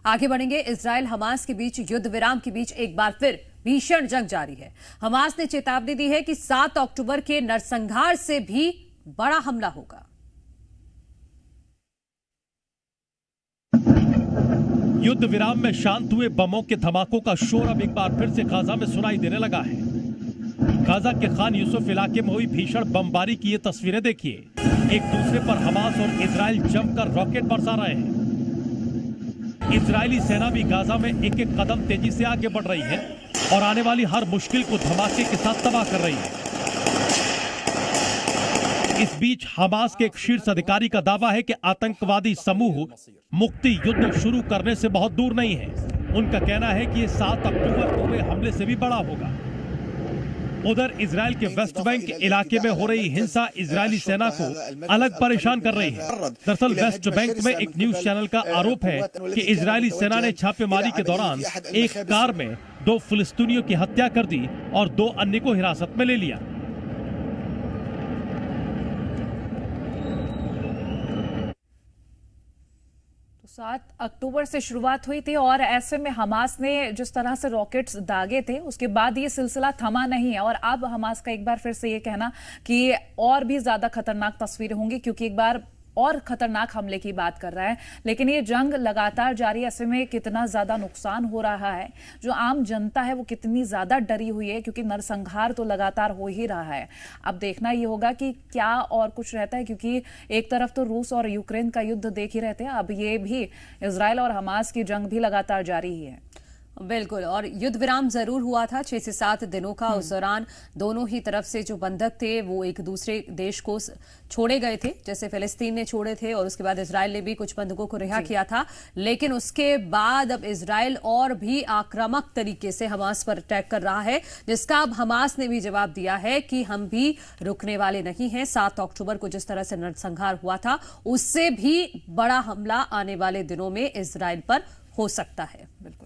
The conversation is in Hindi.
आगे बढ़ेंगे। इजराइल हमास के बीच युद्ध विराम के बीच एक बार फिर भीषण जंग जारी है। हमास ने चेतावनी दी है कि 7 अक्टूबर के नरसंहार से भी बड़ा हमला होगा। युद्ध विराम में शांत हुए बमों के धमाकों का शोर अब एक बार फिर से गाजा में सुनाई देने लगा है। गाजा के खान यूसुफ इलाके में हुई भीषण बमबारी की ये तस्वीरें देखिए। एक दूसरे पर हमास और इजराइल जमकर रॉकेट बरसा रहे हैं। इजरायली सेना भी गाजा में एक एक कदम तेजी से आगे बढ़ रही है और आने वाली हर मुश्किल को धमाके के साथ तबाह कर रही है। इस बीच हमास के एक शीर्ष अधिकारी का दावा है कि आतंकवादी समूह मुक्ति युद्ध शुरू करने से बहुत दूर नहीं है। उनका कहना है कि ये 7 अक्टूबर को हुए हमले से भी बड़ा होगा। उधर इजराइल के वेस्ट बैंक इलाके में हो रही हिंसा इजरायली सेना को अलग परेशान कर रही है। दरअसल वेस्ट बैंक में एक न्यूज चैनल का आरोप है कि इजरायली सेना ने छापेमारी के दौरान एक कार में 2 फिलिस्तीनियों की हत्या कर दी और 2 अन्य को हिरासत में ले लिया। 7 अक्टूबर से शुरुआत हुई थी और ऐसे में हमास ने जिस तरह से रॉकेट्स दागे थे उसके बाद ये सिलसिला थमा नहीं है और अब हमास का एक बार फिर से ये कहना कि और भी ज्यादा खतरनाक तस्वीरें होंगी, क्योंकि एक बार और खतरनाक हमले की बात कर रहा है। लेकिन ये जंग लगातार जारी, ऐसे में कितना ज्यादा नुकसान हो रहा है, जो आम जनता है वो कितनी ज्यादा डरी हुई है, क्योंकि नरसंहार तो लगातार हो ही रहा है। अब देखना ये होगा कि क्या और कुछ रहता है, क्योंकि एक तरफ तो रूस और यूक्रेन का युद्ध देख ही रहते हैं, अब ये भी इजराइल और हमास की जंग भी लगातार जारी ही है। बिल्कुल, और युद्ध विराम जरूर हुआ था 6 से 7 दिनों का। उस दौरान दोनों ही तरफ से जो बंधक थे वो एक दूसरे देश को छोड़े गए थे, जैसे फिलिस्तीन ने छोड़े थे और उसके बाद इजराइल ने भी कुछ बंधकों को रिहा किया था। लेकिन उसके बाद अब इजराइल और भी आक्रामक तरीके से हमास पर अटैक कर रहा है, जिसका अब हमास ने भी जवाब दिया है कि हम भी रुकने वाले नहीं हैं। 7 अक्टूबर को जिस तरह से नरसंहार हुआ था उससे भी बड़ा हमला आने वाले दिनों में इजराइल पर हो सकता है। बिल्कुल।